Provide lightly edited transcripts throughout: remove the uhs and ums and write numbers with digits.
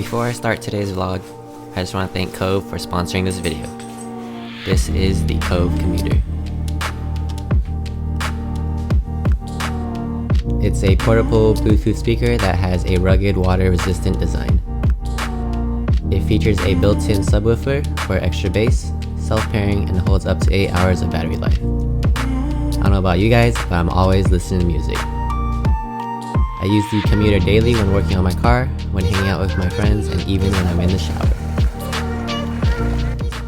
Before I start today's vlog, I just want to thank Kove for sponsoring this video. This is the Kove Communter. It's a portable Bluetooth speaker that has a rugged water-resistant design. It features a built-in subwoofer for extra bass, self-pairing, and holds up to 8 hours of battery life. I don't know about you guys, but I'm always listening to music. I use the commuter daily when working on my car, when hanging out with my friends, and even when I'm in the shower.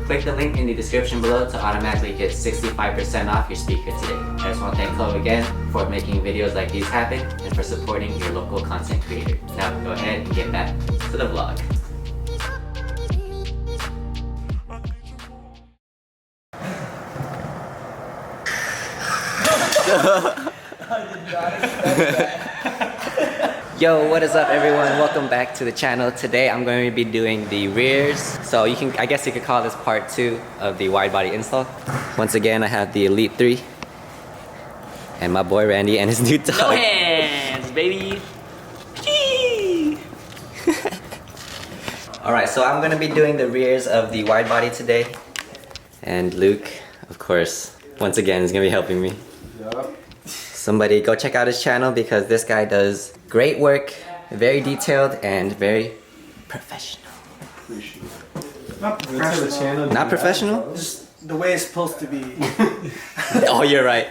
Click the link in the description below to automatically get 65% off your speaker today. I just want to thank Kove again for making videos like these happen and for supporting your local content creator. Now go ahead and get back to the vlog. I did not expect that. Yo, what is up everyone? Welcome back to the channel. Today I'm going to be doing the rears. So I guess you could call this part 2 of the wide body install. Once again, I have the Elite 3 and my boy Randy and his new dog. No hands, baby. Alright, so I'm going to be doing the rears of the wide body today. And Luke, of course, once again is going to be helping me. Yup. Somebody go check out his channel because this guy does great work, very detailed, and very professional. Not professional. Not professional? Just the way it's supposed to be. Oh, you're right.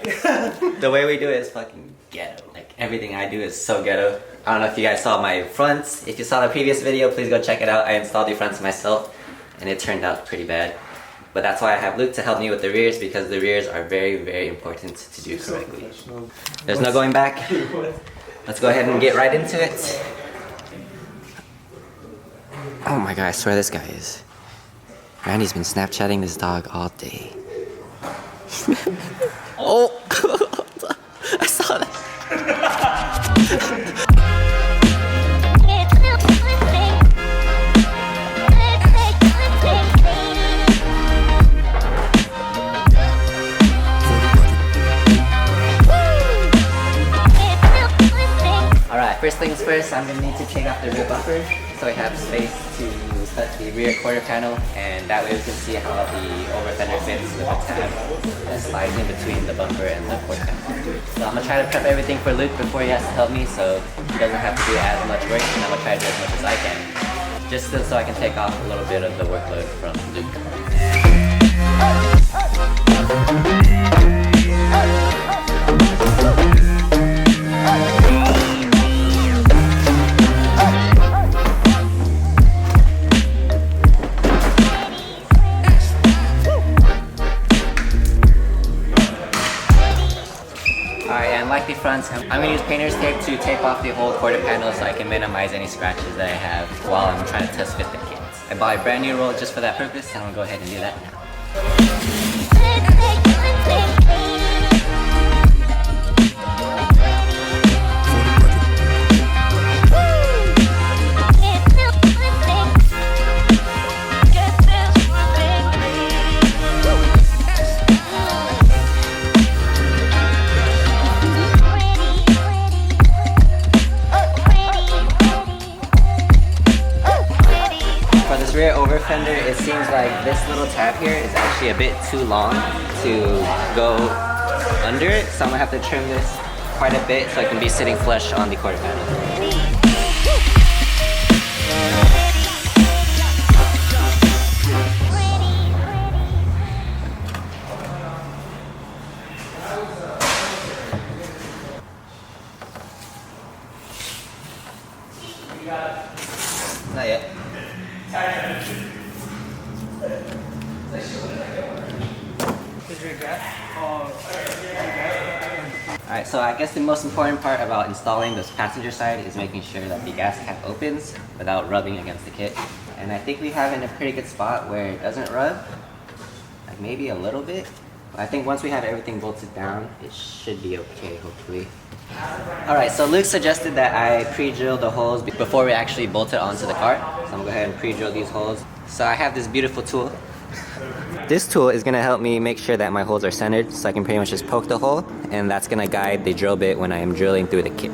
The way we do it is fucking ghetto. Like everything I do is so ghetto. I don't know if you guys saw my fronts. If you saw the previous video, please go check it out. I installed the fronts myself and it turned out pretty bad. But that's why I have Luke to help me with the rears because the rears are very, very important to do correctly. There's no going back. Let's go ahead and get right into it. Oh my god, I swear this guy is. Randy's been Snapchatting this dog all day. Oh! I saw that. First things first, I'm going to need to take off the rear bumper so I have space to set the rear quarter panel, and that way we can see how the over fender fits with the tab that slides in between the bumper and the quarter panel. So I'm going to try to prep everything for Luke before he has to help me so he doesn't have to do as much work, and I'm going to try to do as much as I can, just so I can take off a little bit of the workload from Luke. Like the fronts, I'm going to use painter's tape to tape off the whole quarter panel so I can minimize any scratches that I have while I'm trying to test fit the kit. I bought a brand new roll just for that purpose, and I'm going to go ahead and do that now. Rear over fender, it seems like this little tab here is actually a bit too long to go under it, so I'm gonna have to trim this quite a bit so I can be sitting flush on the quarter panel. Not yet. Alright, so I guess the most important part about installing this passenger side is making sure that the gas cap opens without rubbing against the kit. And I think we have it in a pretty good spot where it doesn't rub, like maybe a little bit. But I think once we have everything bolted down, it should be okay, hopefully. Alright, so Luke suggested that I pre-drill the holes before we actually bolt it onto the car. So I'm gonna go ahead and pre-drill these holes. So I have this beautiful tool. This tool is gonna help me make sure that my holes are centered so I can pretty much just poke the hole, and that's gonna guide the drill bit when I am drilling through the kit.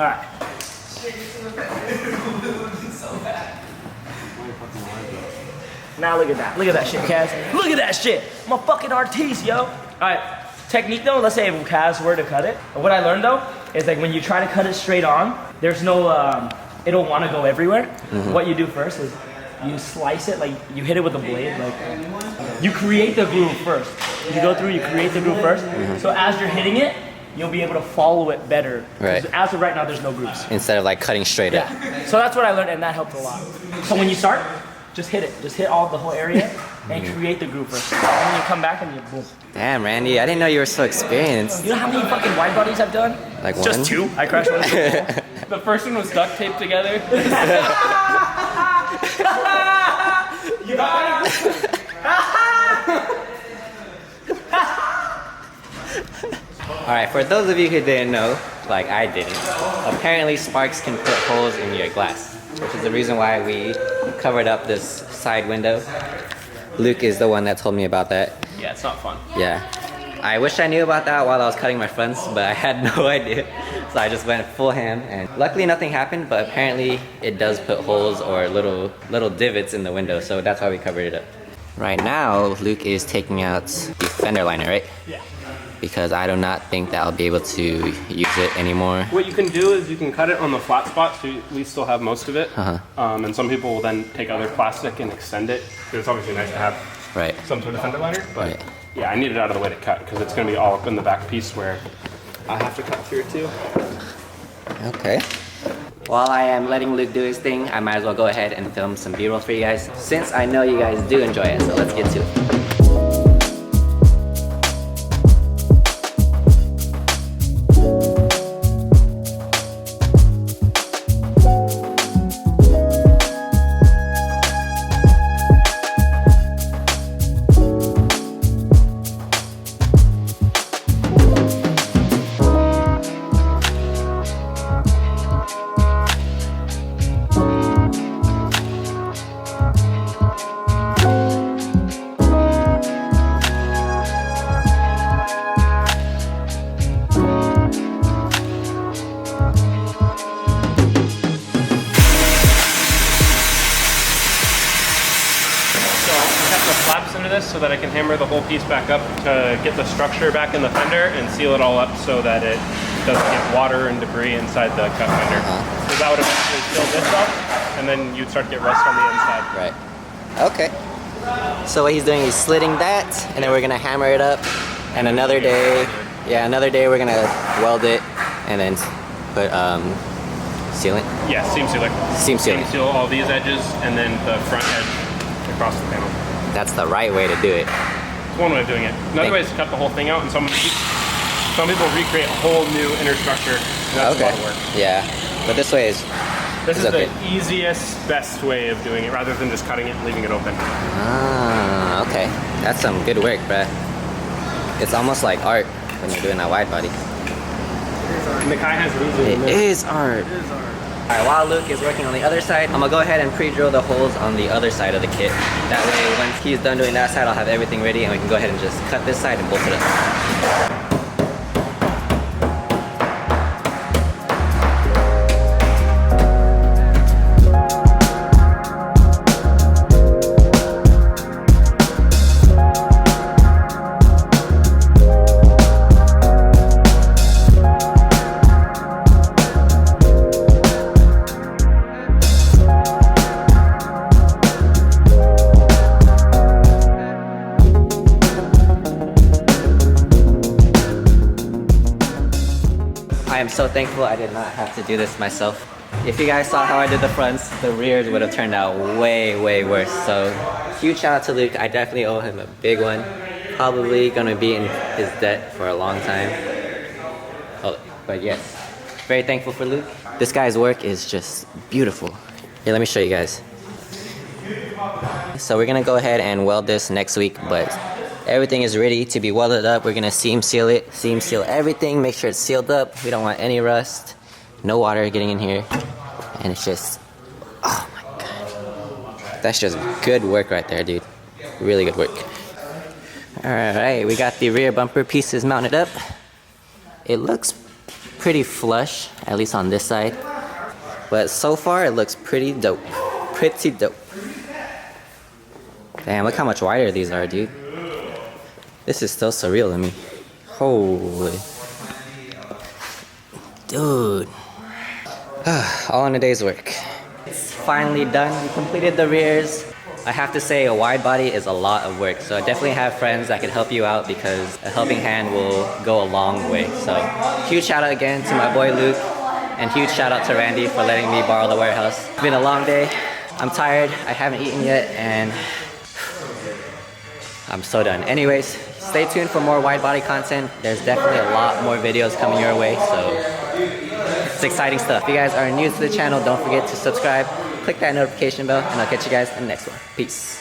Alright. Now look at that. Look at that shit, Kaz. Look at that shit. I'm a fucking artiste, yo. Alright. Technique though, let's say if Kaz were to cut it. What I learned though is like when you try to cut it straight on, there's no, it'll want to go everywhere. What you do first is you slice it, like you hit it with a blade, like you create the groove first. You go through, you create the groove first. So as you're hitting it, you'll be able to follow it better. Right. As of right now, there's no grooves. Instead of like cutting straight up. Yeah. So that's what I learned, and that helped a lot. So when you start, just hit it. Just hit the whole area and create the groove first. And then you come back and you boom. Damn, Randy, I didn't know you were so experienced. You know how many fucking wide bodies I've done? Like Just one? 2. I crashed one. The first one was duct taped together. You got it? Alright, for those of you who didn't know, like I didn't, apparently sparks can put holes in your glass, which is the reason why we covered up this side window. Luke is the one that told me about that. Yeah, it's not fun. Yeah. I wish I knew about that while I was cutting my fronts, but I had no idea. So I just went full ham, and luckily nothing happened, but apparently it does put holes or little divots in the window, so that's why we covered it up. Right now, Luke is taking out the fender liner, right? Yeah. Because I do not think that I'll be able to use it anymore. What you can do is you can cut it on the flat spot, so we still have most of it. And some people will then take other plastic and extend it. It's obviously nice to have Right. some sort of fender liner, but Right. yeah, I need it out of the way to cut because it's going to be all up in the back piece where I have to cut through too. Okay. While I am letting Luke do his thing, I might as well go ahead and film some B-roll for you guys, since I know you guys do enjoy it, so let's get to it. Flaps into this so that I can hammer the whole piece back up to get the structure back in the fender and seal it all up so that it doesn't get water and debris inside the cut fender. Because that would eventually seal this up, and then you'd start to get rust on the inside. Right. Okay. So what he's doing is slitting that, and then we're gonna hammer it up. And another day we're gonna weld it, and then put sealant. Yeah, seam sealer. Seam sealant. Seal all these edges and then the front edge across the panel. That's the right way to do it. It's one way of doing it. Another way is to cut the whole thing out, and some people recreate a whole new inner structure. And that's a lot of work. Yeah, but this way is The easiest, best way of doing it, rather than just cutting it and leaving it open. Ah, okay. That's some good work, bruh. It's almost like art when you're doing that wide body. And the Kai has these in It is art. Alright, while Luke is working on the other side, I'm gonna go ahead and pre-drill the holes on the other side of the kit. That way, once he's done doing that side, I'll have everything ready and we can go ahead and just cut this side and bolt it up. I am so thankful I did not have to do this myself. If you guys saw how I did the fronts, the rears would have turned out way, way worse. So huge shout out to Luke. I definitely owe him a big one. Probably gonna be in his debt for a long time. Oh, but yes, very thankful for Luke. This guy's work is just beautiful. Here, let me show you guys. So we're gonna go ahead and weld this next week, but everything is ready to be welded up. We're gonna seam seal it, seam seal everything, make sure it's sealed up. We don't want any rust, no water getting in here. And it's just, oh my God. That's just good work right there, dude. Really good work. All right, we got the rear bumper pieces mounted up. It looks pretty flush, at least on this side. But so far it looks pretty dope. Pretty dope. Damn, look how much wider these are, dude. This is still surreal to me. Holy. Dude. All in a day's work. It's finally done. We completed the rears. I have to say a wide body is a lot of work, so I definitely have friends that can help you out because a helping hand will go a long way. So huge shout out again to my boy Luke, and huge shout out to Randy for letting me borrow the warehouse. It's been a long day. I'm tired. I haven't eaten yet, and I'm so done. Anyways, stay tuned for more wide body content. There's definitely a lot more videos coming your way, so it's exciting stuff. If you guys are new to the channel, don't forget to subscribe, click that notification bell, and I'll catch you guys in the next one. Peace.